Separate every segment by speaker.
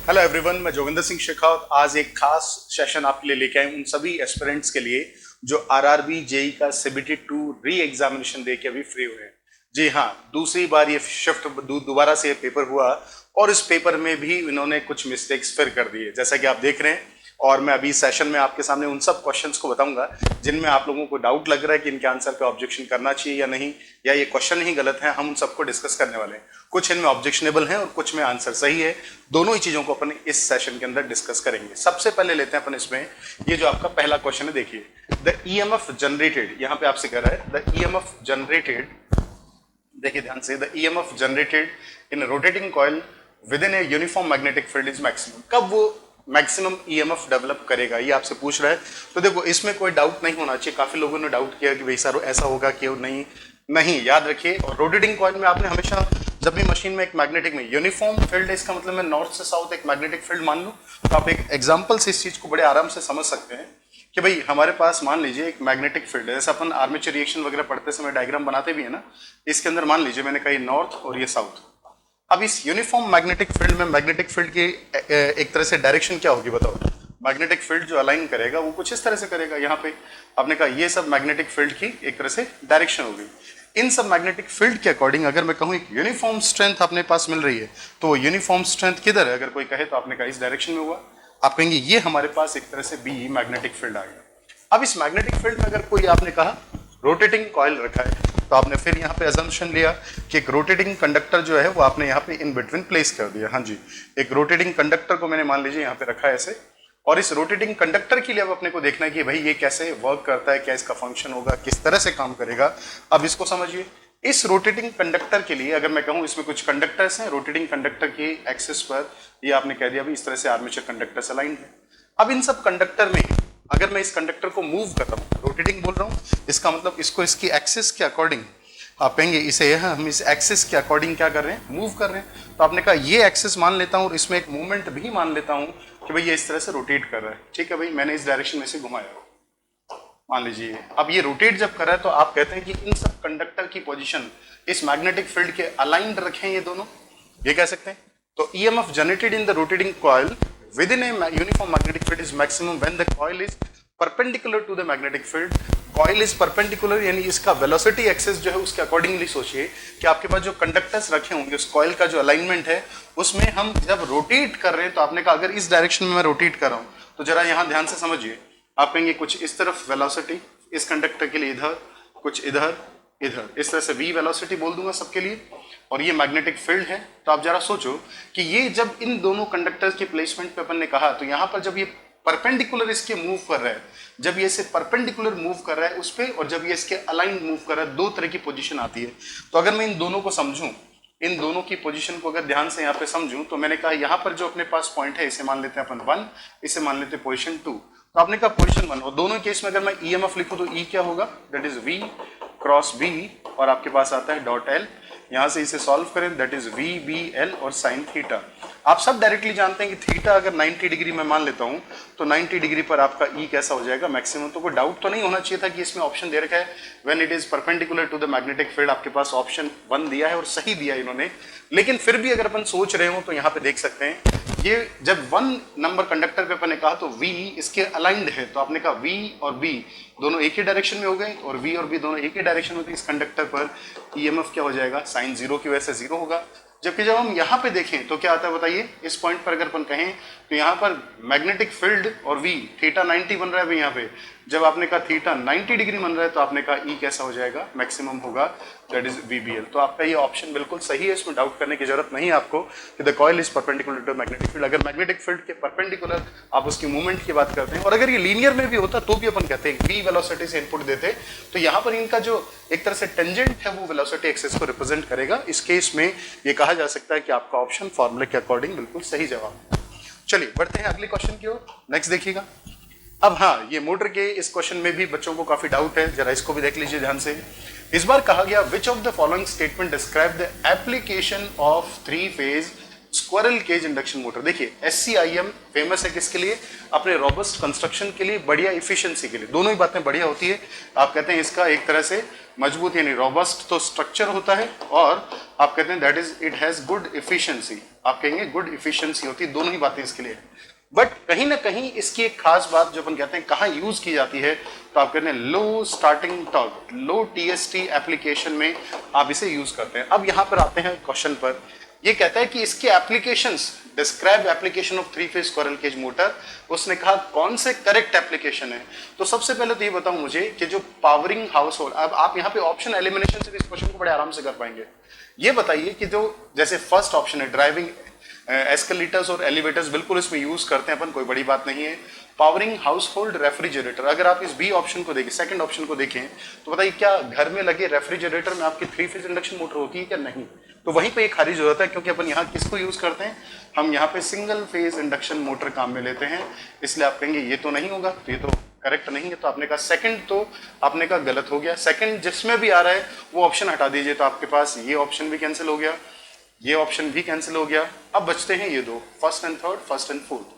Speaker 1: Hello everyone, मैं जोगिंदर सिंह शेखावत आज एक खास सेशन आपके लिए लेके आए उन सभी एस्पिरेंट्स के लिए जो आरआरबी जेई का सीबीटी 2 री एग्जामिनेशन दे के अभी फ्री हुए हैं। जी हाँ, दूसरी बार ये शिफ्ट दोबारा से ये पेपर हुआ और इस पेपर में भी इन्होंने कुछ मिस्टेक्स फिर कर दिए, जैसा कि आप देख रहे हैं। और मैं अभी सेशन में आपके सामने उन सब क्वेश्चंस को बताऊंगा जिनमें आप लोगों को डाउट लग रहा है कि इनके आंसर पे ऑब्जेक्शन करना चाहिए या नहीं, या ये क्वेश्चन ही गलत है। हम उन सबको डिस्कस करने वाले हैं। कुछ इनमें ऑब्जेक्शनेबल हैं और कुछ में आंसर सही है। दोनों ही चीजों को अपन इस सेशन के अंदर डिस्कस करेंगे। सबसे पहले लेते हैं अपन इसमें ये जो आपका पहला क्वेश्चन है, देखिए द ईएमएफ जनरेटेड, यहाँ पे आपसे कह रहा है द ईएमएफ जनरेटेड, देखिए ध्यान से, the EMF generated in rotating coil with in a uniform magnetic field is maximum. कब वो मैक्सिमम ईएमएफ डेवलप करेगा, ये आपसे पूछ रहा है। तो देखो इसमें कोई डाउट नहीं होना चाहिए। काफी लोगों ने डाउट किया कि भाई सर ऐसा होगा कि नहीं, नहीं, याद रखिए। और रोटेटिंग कॉइल में आपने हमेशा जब भी मशीन में एक मैग्नेटिक में यूनिफॉर्म फील्ड है, इसका मतलब मैं नॉर्थ से साउथ एक मैग्नेटिक फील्ड मान लूं, तो आप एक एग्जांपल से इस चीज को बड़े आराम से समझ सकते हैं कि भाई हमारे पास मान लीजिए एक मैग्नेटिक फील्ड है। जैसे अपन आर्मेचर रिएक्शन वगैरह पढ़ते समय डायग्राम बनाते भी है ना, इसके अंदर मान लीजिए मैंने कही नॉर्थ और ये साउथ। अब इस यूनिफॉर्म मैग्नेटिक फील्ड में मैग्नेटिक फील्ड की एक तरह से डायरेक्शन क्या होगी बताओ। मैग्नेटिक फील्ड जो अलाइन करेगा वो कुछ इस तरह से करेगा। यहाँ पे आपने कहा ये सब मैग्नेटिक फील्ड की एक तरह से डायरेक्शन होगी। इन सब मैग्नेटिक फील्ड के अकॉर्डिंग अगर मैं कहूँ एक यूनिफॉर्म स्ट्रेंथ अपने पास मिल रही है, तो यूनिफॉर्म स्ट्रेंथ किधर है अगर कोई कहे, तो आपने कहा इस डायरेक्शन में हुआ। आप कहेंगे ये हमारे पास एक तरह से बी मैग्नेटिक फील्ड आ गया। अब इस मैग्नेटिक फील्ड में अगर कोई आपने कहा रोटेटिंग कॉइल रखा है, तो आपने फिर यहाँ पे अजम्पशन लिया कि एक रोटेटिंग कंडक्टर जो है वो आपने यहाँ पे इन बिटवीन प्लेस कर दिया। हाँ जी, एक रोटेटिंग कंडक्टर को मैंने मान लीजिए यहाँ पे रखा है ऐसे। और इस रोटेटिंग कंडक्टर के लिए अब अपने को देखना है कि भाई ये कैसे वर्क करता है, क्या इसका फंक्शन होगा, किस तरह से काम करेगा। अब इसको समझिए, इस रोटेटिंग कंडक्टर के लिए अगर मैं कहूँ इसमें कुछ कंडक्टर्स हैं, रोटेटिंग कंडक्टर की एक्सिस पर ये आपने कह दिया भाई इस तरह से आर्मेचर कंडक्टर्स अलाइंड है। अब इन सब कंडक्टर में अगर मैं इस कंडक्टर को मूव कर रहा हूँ, रोटेटिंग बोल रहा हूँ, इसका मतलब इसको इसकी एक्सिस के अकॉर्डिंग आप कहेंगे इसे हम इस एक्सिस के अकॉर्डिंग क्या कर रहे हैं, मूव कर रहे हैं। तो आपने कहा ये एक्सिस मान लेता हूँ और इसमें एक मूवमेंट भी मान लेता हूँ कि भाई ये इस तरह से रोटेट कर रहा है। ठीक है भाई, मैंने इस डायरेक्शन में से घुमाया मान लीजिए। अब ये रोटेट जब कर रहा है तो आप कहते हैं कि इन सब कंडक्टर की पोजीशन इस मैग्नेटिक फील्ड के अलाइंड रखें ये दोनों, ये कह सकते हैं। तो EMF generated in the rotating coil within a uniform magnetic field is maximum when the coil is perpendicular to the magnetic field. Coil is perpendicular यानी इसका वेलोसिटी एक्सिस जो है उसके अकॉर्डिंगली सोचिए कि आपके पास जो कंडक्टर्स रखे होंगे उस कॉइल का जो अलाइनमेंट है उसमें हम जब रोटेट कर रहे हैं, तो आपने कहा अगर इस डायरेक्शन में मैं रोटेट कर रहा हूँ, तो जरा यहाँ ध्यान से समझिए। आप कहेंगे कुछ इस तरफ वेलोसिटी इस कंडक्टर के लिए इधर, कुछ इधर इधर, इस तरह से v वेलोसिटी बोल दूंगा सबके लिए। और ये मैग्नेटिक फील्ड है। तो आप जरा सोचो कि ये जब इन दोनों कंडक्टर्स के प्लेसमेंट पे अपन ने कहा, तो यहाँ पर जब ये परपेंडिकुलर इसके मूव कर रहा है, जब ये इसे परपेंडिकुलर मूव कर रहा है उस पे, और जब ये इसके अलाइन मूव कर रहा है, दो तरह की पोजीशन आती है। तो अगर मैं इन दोनों को समझूं, इन दोनों की पोजीशन को अगर ध्यान से यहाँ पे समझूं, तो मैंने कहा यहाँ पर जो अपने पास पॉइंट है इसे मान लेते हैं अपन 1, इसे मान लेते हैं पोजिशन 2। तो आपने कहा पोजिशन 1, और दोनों केस में अगर मैं ईएमएफ लिखूं तो ई क्या होगा, that is v cross B, और आपके पास आता है डॉट एल। यहां से इसे सॉल्व करें, that is v B L और साइन थीटा। आप सब डायरेक्टली जानते हैं कि थीटा अगर 90 डिग्री में मान लेता हूं, तो 90 डिग्री पर आपका ई कैसा हो जाएगा, मैक्सिमम। तो कोई डाउट तो नहीं होना चाहिए था कि इसमें ऑप्शन दे रखा है when it is perpendicular to the magnetic field. आपके पास ऑप्शन 1 दिया है और सही दिया है इन्होंने। लेकिन फिर भी अगर अपन सोच रहे हो तो यहाँ पे देख सकते हैं, ये जब 1 नंबर कंडक्टर पे अपन ने कहा तो V इसके अलाइंड है, तो आपने कहा V और B दोनों एक ही डायरेक्शन में हो गए, और V और B दोनों एक ही डायरेक्शन में, तो इस कंडक्टर पर ईएमएफ क्या हो जाएगा, साइन 0 की वजह से 0 होगा। जबकि जब हम यहाँ पे देखें तो क्या आता है बताइए, इस पॉइंट पर अगर अपन कहें तो यहाँ पर मैग्नेटिक फील्ड और V थीटा 90 बन रहा है। यहाँ पे जब आपने कहा थीटा 90 डिग्री बन रहा है, तो आपने कहा ई कैसा हो जाएगा, मैक्सिमम होगा, दैट इज VBL। तो आपका ये ऑप्शन बिल्कुल सही है, इसमें डाउट करने की जरूरत नहीं है आपको कि the coil is perpendicular to magnetic field. अगर मैग्नेटिक फील्ड के परपेंडिकुलर आप उसकी मूवमेंट की बात करते हैं, और अगर ये लीनियर में भी होता तो भी अपन कहते हैं v वेलोसिटी से इनपुट देते, तो यहाँ पर इनका जो एक तरह से टेंजेंट है वो वेलोसिटी एक्सिस को रिप्रेजेंट करेगा। इस केस में ये कहा जा सकता है कि आपका ऑप्शन फॉर्मूले के अकॉर्डिंग बिल्कुल सही जवाब है। चलिए बढ़ते हैं अगले क्वेश्चन की ओर। नेक्स्ट देखिएगा। अब हाँ, ये मोटर के इस क्वेश्चन में भी बच्चों को काफी डाउट है, जरा इसको भी देख लीजिए ध्यान से। इस बार कहा गया which of the following statement describe the application of 3 phase squirrel cage induction motor. देखिए SCIM फेमस है किसके लिए? अपने रोबस्ट कंस्ट्रक्शन के लिए, बढ़िया इफिशिएंसी के लिए। दोनों ही बातें बढ़िया होती है। आप कहते हैं इसका एक तरह से मजबूत यानी रोबस्ट तो स्ट्रक्चर होता है, और आप कहते हैं that is it has good efficiency, आप कहेंगे गुड इफिशिएंसी होती है। दोनों ही बातें इसके लिए। बट कहीं ना कहीं इसकी एक खास बात जो अपन कहते हैं कहाँ यूज की जाती है, तो आप कहते हैं लो स्टार्टिंग टॉर्क, लो TST एप्लीकेशन में आप इसे यूज करते हैं। अब यहाँ पर आते हैं क्वेश्चन पर। ये कहता है कि इसके applications, describe application of 3 phase squirrel cage motor. उसने कहा कौन से करेक्ट एप्लीकेशन है। तो सबसे पहले तो ये बताऊं मुझे कि जो पावरिंग हाउस होल्ड, अब आप यहाँ पे ऑप्शन एलिमिनेशन से इस क्वेश्चन को बड़े आराम से कर पाएंगे। ये बताइए कि जो जैसे फर्स्ट ऑप्शन है ड्राइविंग एस्केलेटर्स और एलिवेटर्स, बिल्कुल इसमें यूज करते हैं अपन, कोई बड़ी बात नहीं है। पावरिंग हाउस होल्ड रेफ्रिजरेटर, अगर आप इस बी ऑप्शन को देखें, सेकंड ऑप्शन को देखें, तो बताइए क्या घर में लगे रेफ्रिजरेटर में आपकी 3 फेज इंडक्शन मोटर होती है क्या? नहीं। तो वहीं पे एक खारिज हो जाता है, क्योंकि अपन यहाँ किसको यूज करते हैं, हम यहाँ पे सिंगल फेज इंडक्शन मोटर काम में लेते हैं। इसलिए आप कहेंगे ये तो नहीं होगा, तो ये तो करेक्ट नहीं है। तो आपने कहा सेकंड, तो आपने कहा गलत हो गया। सेकंड जिसमें भी आ रहा है वो ऑप्शन हटा दीजिए, तो आपके पास ये ऑप्शन भी कैंसिल हो गया, ये ऑप्शन भी कैंसिल हो गया। अब बचते हैं ये दो, first and third, first and fourth.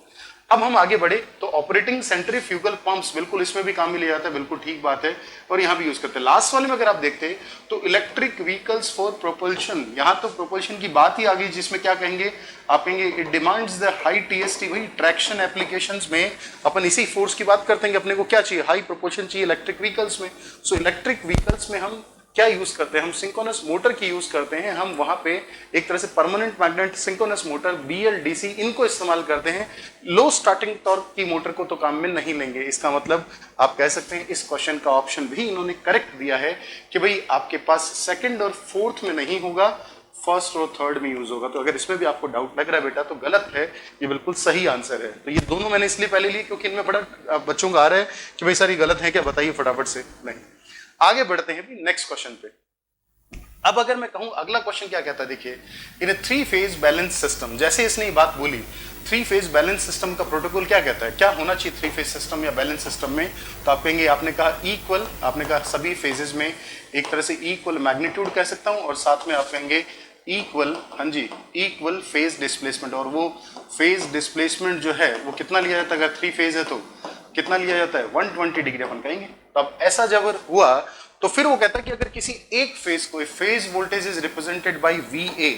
Speaker 1: अब हम आगे बढ़े तो ऑपरेटिंग सेंट्रीफ्यूगल पंप्स, बिल्कुल इसमें भी काम में लिया जाता है, बिल्कुल ठीक बात है, और यहाँ भी यूज करते हैं। लास्ट वाले में अगर आप देखते हैं तो इलेक्ट्रिक व्हीकल्स फॉर प्रोपल्शन, यहाँ तो प्रोपल्शन की बात ही आ गई, जिसमें क्या कहेंगे, आप कहेंगे it demands the high TST। वही ट्रैक्शन एप्लीकेशंस में अपन इसी फोर्स की बात करते हैं कि अपने को क्या चाहिए, हाई प्रोपल्शन चाहिए इलेक्ट्रिक व्हीकल्स में। सो इलेक्ट्रिक व्हीकल्स में हम क्या यूज करते हैं, हम सिंक्रोनस मोटर की यूज करते हैं। हम वहां पे एक तरह से permanent magnet synchronous motor BLDC इनको इस्तेमाल करते हैं। लो स्टार्टिंग टॉर्क की मोटर को तो काम में नहीं लेंगे। इसका मतलब आप कह सकते हैं इस क्वेश्चन का ऑप्शन भी इन्होंने करेक्ट दिया है कि भाई आपके पास सेकंड और फोर्थ में नहीं होगा, फर्स्ट और थर्ड में यूज होगा। तो अगर इसमें भी आपको डाउट लग रहा है बेटा तो गलत है, ये बिल्कुल सही आंसर है। तो ये दोनों मैंने इसलिए पहले लिए क्योंकि इनमें बड़ा बच्चों का आ रहा है कि भाई सर ये गलत है क्या, बताइए फटाफट से। नहीं, आगे बढ़ते हैं नेक्स्ट क्वेश्चन पे। अब अगर मैं कहूं अगला क्वेश्चन क्या कहता है, देखिए इन 3 फेज बैलेंस सिस्टम, जैसे इसने ये बात बोली 3 फेज बैलेंस सिस्टम का प्रोटोकॉल क्या कहता है, क्या होना चाहिए 3 फेज सिस्टम या बैलेंस सिस्टम में। तो आप कहेंगे, आपने कहा इक्वल, आपने कहा सभी फेजेस में एक तरह से इक्वल मैग्नीट्यूड कह सकता हूं, और साथ में आप कहेंगे इक्वल, हाँ जी, इक्वल फेज डिस्प्लेसमेंट। और वो फेज डिस्प्लेसमेंट जो है वो कितना लिया जाता है, अगर 3 फेज है तो कितना लिया जाता है, 120 डिग्री अपन कहेंगे। तो अब ऐसा जब हुआ तो फिर वो कहता है कि अगर किसी एक फेज को, phase voltage is represented by VA,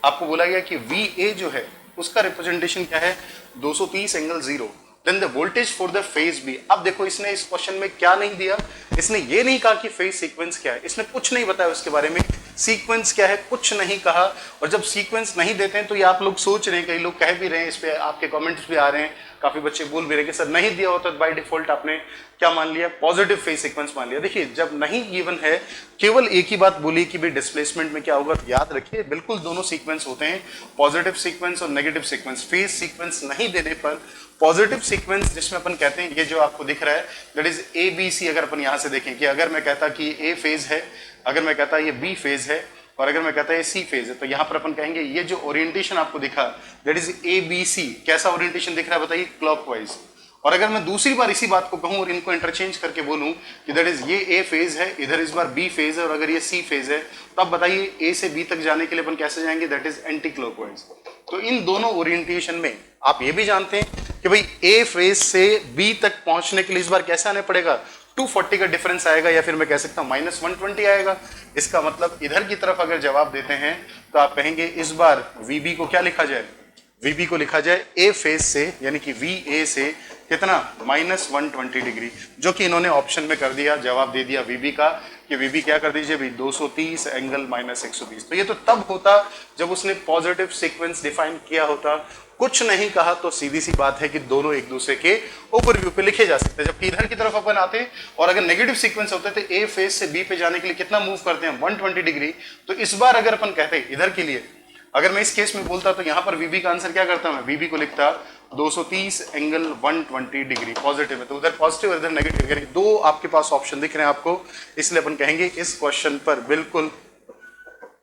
Speaker 1: आपको बोला गया कि VA जो है उसका रिप्रेजेंटेशन क्या है, 230 angle 0, then the voltage for the phase B। अब देखो इसने इस क्वेश्चन में क्या नहीं दिया, इसने ये नहीं कहा कि फेज सीक्वेंस क्या है, इसने कुछ नहीं बताया उसके बारे में, सीक्वेंस क्या है कुछ नहीं कहा। और जब सीक्वेंस नहीं देते हैं तो ये आप लोग सोच रहे हैं, कई लोग कह भी रहे हैं, इस पे आपके कमेंट्स भी आ रहे हैं, काफी बच्चे बोल भी रहे हैं कि सर नहीं दिया होता तो बाय डिफॉल्ट आपने क्या मान लिया, पॉजिटिव फेज सीक्वेंस मान लिया। देखिए जब नहीं गिवन है, केवल एक ही बात बोली कि भाई डिस्प्लेसमेंट में क्या होगा, तो याद रखिए बिल्कुल दोनों सीक्वेंस होते हैं, पॉजिटिव सीक्वेंस और नेगेटिव सीक्वेंस। फेज सीक्वेंस नहीं देने पर पॉजिटिव सीक्वेंस जिसमें अपन कहते हैं, ये जो आपको दिख रहा है दैट इज ABC। अगर अपन यहां से देखें कि अगर मैं कहता कि A फेज है, अगर मैं कहता ये B फेज है, और अगर मैं कहता ये C फेज है, तो यहां पर अपन कहेंगे ये जो ओरिएंटेशन आपको दिखा दैट इज ABC। कैसा ओरिएंटेशन दिख रहा है बताइए, क्लॉकवाइज। और अगर मैं दूसरी बार इसी बात को कहूं और इनको इंटरचेंज करके बोलूं कि दैट इज ये A फेज है, इधर इस बार B फेज है, और अगर ये C फेज है, तो अब बताइए A से B तक जाने के लिए अपन कैसे जाएंगे, दैट इज एंटी क्लॉकवाइज। तो इन दोनों ओरिएंटेशन में आप ये भी जानते हैं कि भाई A फेज से B तक पहुंचने के लिए इस बार कैसे आने पड़ेगा, 240 का डिफरेंस आएगा, या फिर मैं कह सकता हूं -120 आएगा। इसका मतलब इधर की तरफ अगर जवाब देते हैं तो आप कहेंगे इस बार VB को क्या लिखा जाए, VB को लिखा जाए A फेज से, यानी कि VA से कितना, -120 डिग्री, जो कि इन्होंने ऑप्शन में कर दिया, जवाब दे दिया VB का कि VB क्या कर दीजिए भाई 230 एंगल -120। तो ये तो तब होता जब उसने पॉजिटिव सीक्वेंस डिफाइन किया होता, कुछ नहीं कहा, तो सीधी सी बात है कि दोनों एक दूसरे के ओवरव्यू पे लिखे जा सकते हैं। जबकि इधर की तरफ अपन आते और अगर नेगेटिव सीक्वेंस होते तो A फेज से B पे जाने के लिए कितना मूव करते हैं, 120 डिग्री। तो इस बार अगर अपन कहते इधर के लिए, अगर मैं इस केस में बोलता तो यहाँ पर VB का आंसर क्या करता, मैं VB को लिखता 230 एंगल 120 डिग्री, पॉजिटिव है तो उधर पॉजिटिव, इधर नेगेटिव, दो आपके पास ऑप्शन दिख रहे हैं आपको। इसलिए अपन कहेंगे इस क्वेश्चन पर बिल्कुल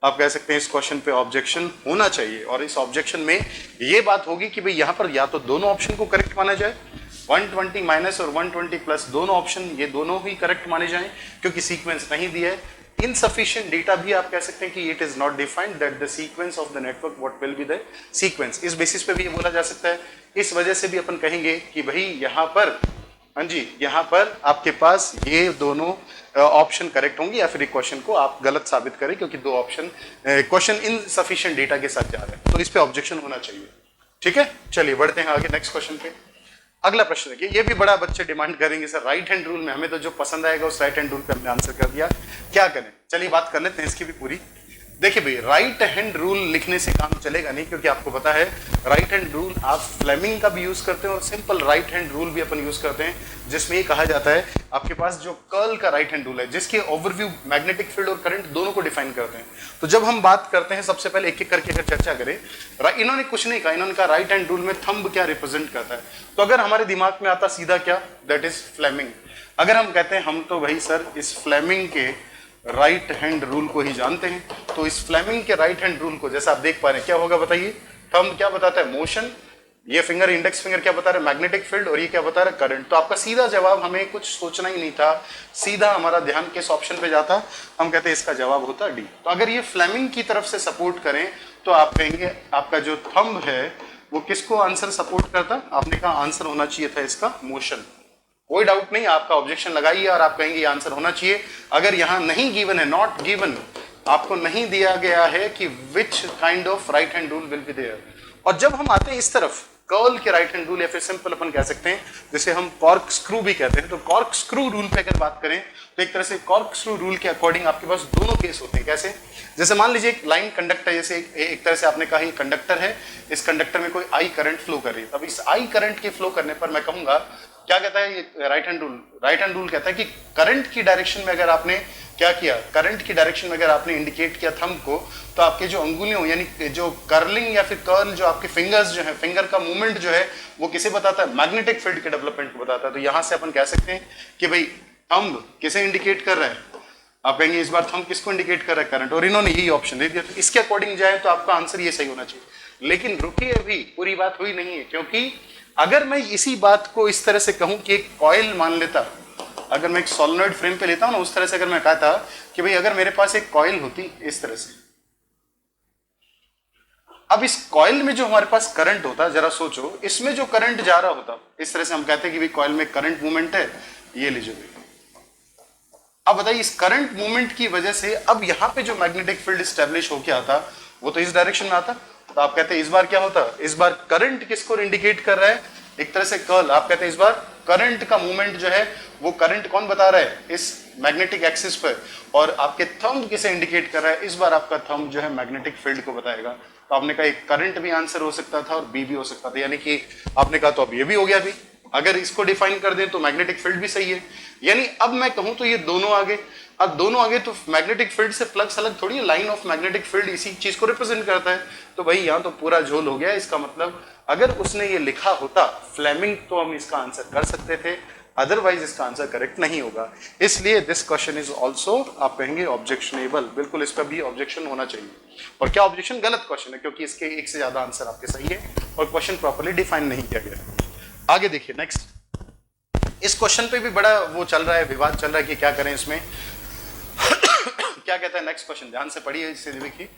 Speaker 1: आप कह सकते हैं इस क्वेश्चन पे ऑब्जेक्शन होना चाहिए, और इस ऑब्जेक्शन में ये बात होगी कि भाई यहाँ पर या तो दोनों ऑप्शन को करेक्ट माना जाए, 120 माइनस और 120 प्लस दोनों ऑप्शन, ये दोनों ही करेक्ट माने जाएं, क्योंकि सीक्वेंस नहीं दिया है। इनसफिशिएंट डेटा भी आप कह सकते हैं कि it is not defined that the sequence of the network what will be the sequence. इस बेसिस पे भी ये बोला जा सकता है। इस वजह से भी अपन कहेंगे कि भाई यहाँ पर, हाँ जी, यहाँ पर आपके पास ये दोनों ऑप्शन करेक्ट होंगे या फिर एक क्वेश्चन को आप गलत साबित करें, क्योंकि दो ऑप्शन क्वेश्चन इनसफिशिएंट डेटा के साथ जा रहे हैं, तो इस पे ऑब्जेक्शन होना चाहिए। ठीक है, चलिए बढ़ते हैं आगे नेक्स्ट क्वेश्चन पे। अगला प्रश्न देखिए, ये भी बड़ा बच्चे डिमांड करेंगे सर राइट हैंड रूल में, हमें तो जो पसंद आएगा उस राइट हैंड रूल पे हमने आंसर कर दिया, क्या करें। चलिए बात कर लेते हैं इसकी भी पूरी। देखिए भाई, राइट हैंड रूल लिखने से काम चलेगा नहीं, क्योंकि आपको पता है राइट हैंड रूल आप फ्लेमिंग का भी यूज करते हैं और सिंपल राइट हैंड रूल भी अपन यूज करते हैं, जिसमें ये कहा जाता है आपके पास जो कर्ल का राइट हैंड रूल है, जिसके ओवरव्यू मैग्नेटिक फील्ड और करंट दोनों को डिफाइन करते हैं। तो जब हम बात करते हैं, सबसे पहले एक एक करके अगर चर्चा करें, इन्होंने कुछ नहीं कहा, इन्होंने कहा राइट हैंड रूल में थंब क्या रिप्रेजेंट करता है। तो अगर हमारे दिमाग में आता सीधा क्या, दैट इज फ्लेमिंग। अगर हम कहते हैं हम तो भाई सर इस फ्लेमिंग के राइट हैंड रूल को ही जानते हैं, तो इस फ्लेमिंग के राइट हैंड रूल को जैसा आप देख पा रहे हैं क्या होगा बताइए। थंब क्या बताता है, मोशन, ये फिंगर इंडेक्स फिंगर क्या बता रहा है, मैग्नेटिक फील्ड, और ये क्या बता रहा है, करंट। तो आपका सीधा जवाब, हमें कुछ सोचना ही नहीं था, सीधा हमारा ध्यान किस ऑप्शन पे जाता, हम कहते हैं इसका जवाब होता डी। तो अगर ये फ्लेमिंग की तरफ से सपोर्ट करें तो आप कहेंगे आपका जो थंब है वो किसको आंसर सपोर्ट करता, आपने कहा आंसर होना चाहिए था इसका मोशन। कोई डाउट नहीं, आपका ऑब्जेक्शन लगाइए और आप कहेंगे आंसर होना चाहिए। अगर यहां नहीं गिवन है, नॉट गिवन, आपको नहीं दिया गया है कि which kind of right hand rule will be there. और जब हम आते हैं इस तरफ कर्ल के राइट हैंड रूल, या फिर सिंपल अपन कह सकते हैं जिसे हम कॉर्क स्क्रू भी कहते हैं, तो कॉर्क स्क्रू रूल पे अगर बात करें तो एक तरह से कॉर्क स्क्रू रूल के अकॉर्डिंग आपके पास दोनों केस होते हैं। कैसे, जैसे मान लीजिए एक लाइन कंडक्टर, जैसे एक तरह से आपने कहा ये कंडक्टर है, इस कंडक्टर में कोई आई करंट फ्लो कर रही है। अब इस आई करंट के फ्लो करने पर मैं कहूंगा क्या कहता है ये right hand rule, right hand rule कहता है कि करंट की डायरेक्शन में अगर आपने क्या किया, करंट की डायरेक्शन में अगर आपने इंडिकेट किया थंब को, तो आपके जो अंगुलियों यानी जो कर्लिंग या फिर कर्ल, जो आपके फिंगर्स जो है, फिंगर का मूवमेंट जो है वो किसे बताता है, मैग्नेटिक फील्ड के डेवलपमेंट को बताता है। तो यहां से अपन कह सकते हैं कि भाई थंब किसे इंडिकेट कर रहा है, आप कहेंगे इस बार थंब किसको इंडिकेट कर रहा है, करंट, और इन्होंने यही ऑप्शन दे दिया। तो इसके अकॉर्डिंग जाए तो आपका आंसर ये सही होना चाहिए। लेकिन रुकिए, अभी पूरी बात हुई नहीं है, क्योंकि अगर मैं इसी बात को इस तरह से कहूं कि एक कॉइल मान लेता, अगर मैं एक सोलेनॉइड फ्रेम पे लेता हूं ना, उस तरह से अगर मैं कहता कि भाई अगर मेरे पास एक कॉइल होती इस तरह से, अब इस कॉइल में जो हमारे पास करंट होता, जरा सोचो, इसमें जो करंट जा रहा होता, इस तरह से हम कहते हैं कि भाई कॉइल में करंट मूवमेंट है, ये लीजिए। अब बताइए इस करंट मूवमेंट की वजह से अब यहां पे जो मैग्नेटिक फील्ड स्टैब्लिश होके आता वो तो इस डायरेक्शन में आता। तो आप कहते हैं इस बार क्या होता, इस बार करंट किसको इंडिकेट कर रहा है, एक तरह से कर्ल। आप कहते हैं इस बार करंट का मूवमेंट जो है वो करंट कौन बता रहा है, इस मैग्नेटिक एक्सिस पर, और आपके थंब किसे इंडिकेट कर रहा है, इस बार आपका थंब जो है मैग्नेटिक फील्ड को बताएगा। तो आपने कहा एक करंट भी आंसर हो सकता था और बी भी हो सकता था, यानी कि आपने कहा तो अब ये भी हो गया भी, अगर इसको डिफाइन कर दें तो मैग्नेटिक फील्ड भी सही है। यानी अब मैं कहूं तो ये दोनों आगे, अब दोनों आगे तो मैग्नेटिक फील्ड से फ्लक्स अलग थोड़ी है, लाइन ऑफ मैग्नेटिक फील्ड इसी चीज को रिप्रेजेंट करता है। तो भाई यहां तो पूरा झोल हो गया। इसका मतलब अगर उसने ये लिखा होता फ्लेमिंग तो हम इसका आंसर कर सकते थे, अदरवाइज इसका आंसर करेक्ट नहीं होगा। इसलिए दिस क्वेश्चन इज ऑल्सो आप कहेंगे ऑब्जेक्शनेबल, बिल्कुल इस पर भी ऑब्जेक्शन होना चाहिए। और क्या ऑब्जेक्शन, गलत क्वेश्चन है, क्योंकि इसके एक से ज्यादा आंसर आपके सही है और क्वेश्चन प्रॉपर्ली डिफाइन नहीं किया गया। आगे देखिए नेक्स्ट, इस क्वेश्चन पे भी बड़ा वो चल रहा है, विवाद चल रहा है कि क्या करें इसमें। क्या कहता है नेक्स्ट क्वेश्चन, ध्यान से पढ़िए, इससे देखिए।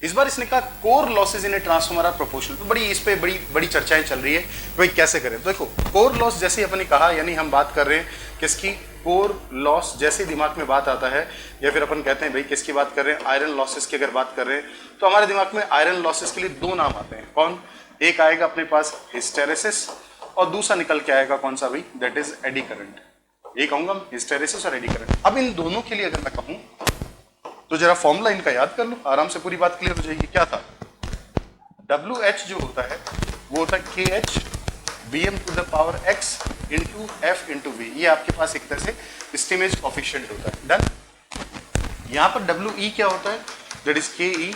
Speaker 1: इस बार इसने कहा core losses in a transformer are proportional. तो बड़ी इस पे बड़ी चर्चाएं चल रही है भाई कैसे करें। तो देखो कोर लॉस जैसे अपन ने कहा, यानी हम बात कर रहे हैं किसकी, कोर लॉस। जैसे दिमाग में बात आता है, या फिर अपन कहते हैं भाई किसकी बात कर रहे हैं, आयरन लॉसेस की अगर बात कर रहे हैं, तो हमारे दिमाग में आयरन लॉसेस के लिए दो नाम आते हैं। कौन, एक आएगा अपने पास हिस्टेरेसिस, और दूसरा निकल के आएगा कौन सा भाई, दैट इज एडी करंट। ये कहूंगा हिस्टेरेसिस और एडी करंट। अब इन दोनों के लिए अगर मैं कहूं तो जरा फॉर्मूला इनका याद कर लो, आराम से पूरी बात क्लियर हो जाएगी। क्या था, WH जो होता है वो होता है KH Vm to the power x into F into V। ये आपके पास एक तरह से स्टीमेज कोफिशिएंट होता है। डन। यहाँ पर WE क्या होता है, that is KE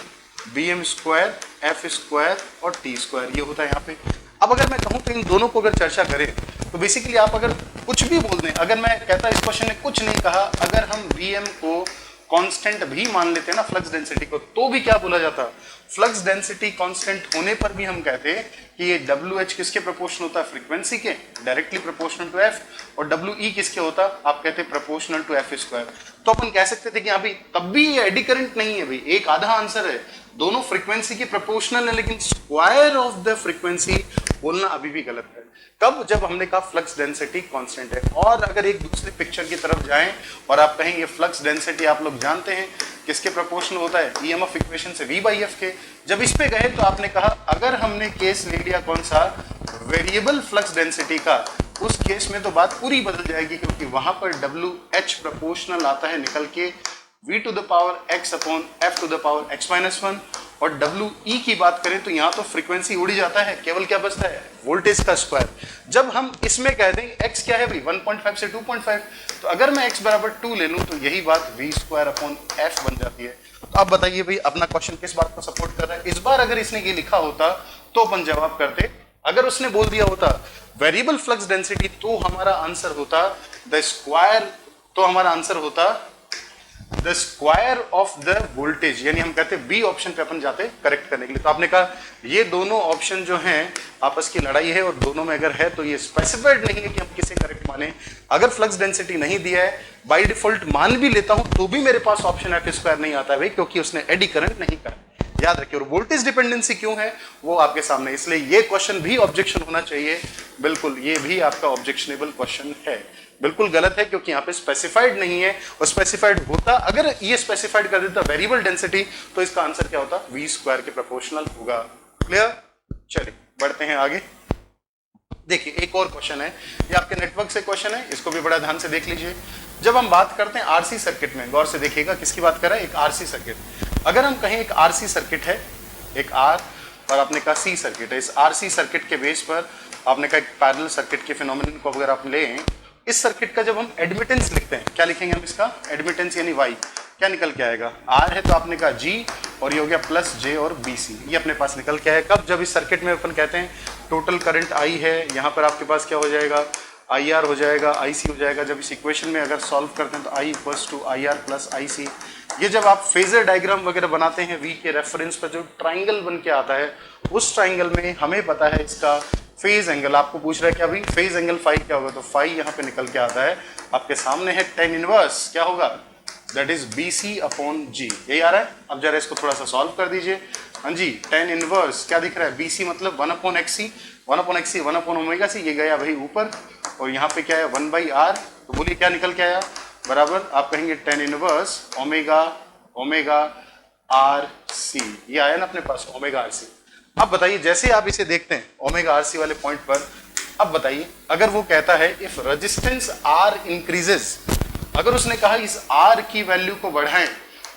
Speaker 1: Vm square F square और T स्क्वायर, ये होता है यहाँ पे। अब अगर मैं कहूँ तो इन दोनों को अगर चर्चा करें तो बेसिकली आप अगर कुछ भी बोल दें, अगर मैं कहता इस क्वेश्चन ने कुछ नहीं कहा, अगर हम Vm को कांस्टेंट भी मान लेते हैं ना फ्लक्स डेंसिटी को, तो भी क्या बोला जाता, फ्लक्स डेंसिटी कांस्टेंट होने पर भी हम कहते हैं कि ये WH किसके प्रोपोर्शनल होता है, फ्रीक्वेंसी के, डायरेक्टली प्रोपोर्शनल टू F, और WE किसके होता, आप कहते हैं प्रोपोर्शनल टू F स्क्वायर। तो अपन कह सकते थे कि यहाँ भी तब भी ये एडी करंट नहीं है भाई, एक आधा आंसर है, दोनों फ्रीक्वेंसी के प्रोपोर्शनल है, लेकिन स्क्वायर ऑफ द फ्रीक्वेंसी बोलना अभी भी गलत है। कब, जब हमने कहा फ्लक्स डेंसिटी कांस्टेंट है। और अगर एक दूसरे पिक्चर की तरफ जाएं और आप कहेंगे फ्लक्स डेंसिटी आप लोग जानते हैं किसके प्रोपोर्शनल होता है, ईएमएफ इक्वेशन से V/F के। जब इस पे गए तो आपने कहा अगर हमने केस ले लिया कौन सा, वेरिएबल फ्लक्स डेंसिटी का, उस केस में तो बात पूरी बदल जाएगी, क्योंकि वहां पर WH प्रोपोर्शनल आता है निकल के V to the power x upon F to the power x-1, और WE की बात करें तो यहाँ तो फ्रीक्वेंसी उड़ जाता है, केवल क्या बचता है, वोल्टेज का स्क्वायर। जब हम इसमें कह दें x क्या है भाई 1.5 से 2.5, तो अगर मैं x बराबर 2 ले लूं तो यही बात V स्क्वायर अपॉन F बन जाती है। तो आप बताइए भाई अपना क्वेश्चन किस बात को सपोर्ट कर रहा है। इस बार अगर इसने ये लिखा होता तो अपन जवाब करते, अगर उसने बोल दिया होता वेरिएबल फ्लक्स डेंसिटी तो हमारा आंसर होता द स्क्वायर, तो हमारा आंसर होता the square of the voltage, यानी हम कहते बी ऑप्शन पे अपन जाते करेक्ट करने के लिए। तो आपने कहा ये दोनों ऑप्शन जो हैं आपस की लड़ाई है, और दोनों में अगर है तो ये स्पेसिफाइड नहीं है कि हम किसे करेक्ट माने। अगर फ्लक्स डेंसिटी नहीं दिया है, बाय डिफॉल्ट मान भी लेता हूं तो भी मेरे पास ऑप्शन F स्क्वायर नहीं आता है भाई, क्योंकि उसने एडी करंट नहीं करा। याद रखिए। और वोल्टेज डिपेंडेंसी क्यों है वो आपके सामने, इसलिए ये क्वेश्चन भी ऑब्जेक्शन होना चाहिए। बिल्कुल ये भी आपका ऑब्जेक्शनेबल क्वेश्चन है, बिल्कुल गलत है क्योंकि यहाँ पे स्पेसिफाइड नहीं है। और स्पेसिफाइड होता, अगर ये स्पेसिफाइड कर देता वेरिएबल डेंसिटी, तो इसका आंसर क्या होता, V स्क्वायर के प्रोपोर्शनल होगा। क्लियर। चलिए बढ़ते हैं आगे। देखिए एक और क्वेश्चन है, ये आपके नेटवर्क से क्वेश्चन है, इसको भी बड़ा ध्यान से देख लीजिए। जब हम बात करते हैं आरसी सर्किट में, गौर से देखिएगा किसकी बात कर रहा है, एक आरसी सर्किट। अगर हम कहें एक आरसी सर्किट है, एक आर और आपने कहा सी सर्किट है, इस आरसी सर्किट के बेस पर आपने कहा एक पैरेलल सर्किट के फिनोमेनन को अगर आप लें, इस सर्किट का जब हम एडमिटेंस लिखते हैं, क्या लिखेंगे हम इसका एडमिटेंस, यानी वाई क्या निकल के आएगा, आर है तो आपने कहा जी, और ये हो गया प्लस जे और बी सी, ये अपने पास निकल के आया। कब, जब इस सर्किट में अपन कहते हैं टोटल करंट आई है, यहाँ पर आपके पास क्या हो जाएगा, आई आर हो जाएगा, आई सी हो जाएगा। जब इस इक्वेशन में अगर सॉल्व करते हैं तो I equals to I R plus I C. ये जब आप फेजर डायग्राम वगैरह बनाते हैं वी के रेफरेंस पर जो ट्राइंगल बन के आता है, उस ट्राइंगल में हमें पता है इसका फेज एंगल, आपको पूछ रहा है कि अभी फेज एंगल फाई क्या होगा, तो फाई यहाँ पे निकल के आता है आपके सामने है tan इनवर्स, क्या होगा, that is B C upon G. यही आ रहा है। अब जरा इसको थोड़ा सा सॉल्व कर दीजिए। हाँ जी, tan इनवर्स क्या दिख रहा है, बी सी मतलब 1 अपॉन एक्स सी, 1 अपॉन एक्स सी 1 अपॉन ओमेगा सी, ये गया भाई ऊपर, और यहाँ पे क्या है 1 बाई आर, तो बोलिए क्या निकल के आया, बराबर आप कहेंगे tan inverse omega omega R C, ये आया ना अपने पास ओमेगा आर सी। अब बताइए जैसे आप इसे देखते हैं ओमेगा आर सी वाले पॉइंट पर, अब बताइए अगर वो कहता है इफ रेजिस्टेंस आर इंक्रीजेस, अगर उसने कहा इस आर की वैल्यू को बढ़ाएं,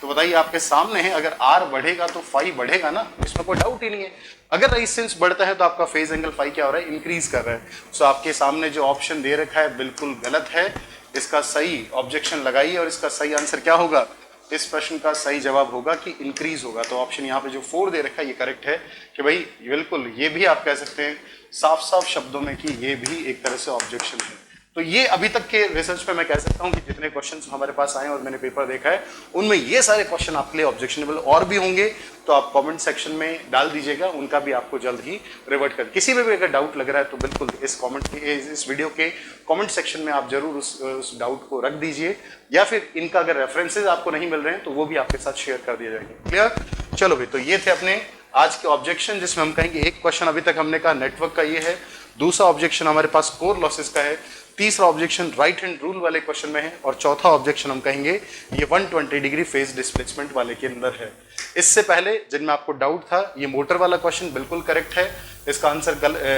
Speaker 1: तो बताइए आपके सामने है अगर आर बढ़ेगा तो फाई बढ़ेगा ना, इसमें कोई डाउट ही नहीं है। अगर रेजिस्टेंस बढ़ता है तो आपका फेज एंगल फाई क्या हो रहा है, इंक्रीज कर रहा है। सो आपके सामने जो ऑप्शन दे रखा है बिल्कुल गलत है, इसका सही ऑब्जेक्शन लगाइए और इसका सही आंसर क्या होगा, इस प्रश्न का सही जवाब होगा कि इंक्रीज होगा। तो ऑप्शन यहाँ पे जो 4 दे रखा है ये करेक्ट है कि भाई बिल्कुल, ये भी आप कह सकते हैं साफ साफ शब्दों में कि ये भी एक तरह से ऑब्जेक्शन है। तो ये अभी तक के रिसर्च पे मैं कह सकता हूँ कि जितने क्वेश्चंस हमारे पास आए और मैंने पेपर देखा है उनमें ये सारे क्वेश्चन आपके लिए ऑब्जेक्शनेबल और भी होंगे, तो आप कमेंट सेक्शन में डाल दीजिएगा, उनका भी आपको जल्द ही रिवर्ट कर। किसी में भी अगर डाउट लग रहा है तो बिल्कुल इस वीडियो के कमेंट सेक्शन में आप जरूर उस डाउट को रख दीजिए, या फिर इनका अगर रेफरेंसेज आपको नहीं मिल रहे हैं तो वो भी आपके साथ शेयर कर दिए जाएंगे। क्लियर। चलो भाई, तो ये थे अपने आज के ऑब्जेक्शन, जिसमें हम कहेंगे एक क्वेश्चन अभी तक हमने कहा नेटवर्क का ये है, दूसरा ऑब्जेक्शन हमारे पास कोर लॉसेस का है, तीसरा ऑब्जेक्शन राइट हैंड रूल वाले क्वेश्चन में है, और चौथा ऑब्जेक्शन हम कहेंगे ये 120 डिग्री फेज डिस्प्लेसमेंट वाले के अंदर है। इससे पहले जिनमें आपको डाउट था, ये मोटर वाला क्वेश्चन बिल्कुल करेक्ट है, इसका आंसर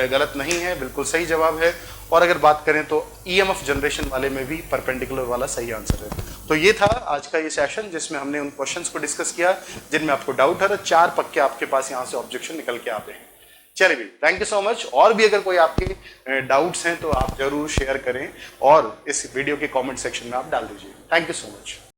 Speaker 1: गलत नहीं है, बिल्कुल सही जवाब है। और अगर बात करें तो ईएमएफ जनरेशन वाले में भी परपेंडिकुलर वाला सही आंसर है। तो ये था आज का ये सेशन जिसमें हमने उन क्वेश्चंस को डिस्कस किया जिनमें आपको डाउट है, 4 पक्के आपके पास यहाँ से ऑब्जेक्शन निकल के आते हैं। चलिए भी, थैंक यू सो मच। और भी अगर कोई आपके डाउट्स हैं तो आप जरूर शेयर करें और इस वीडियो के कमेंट सेक्शन में आप डाल दीजिए। Thank you so much.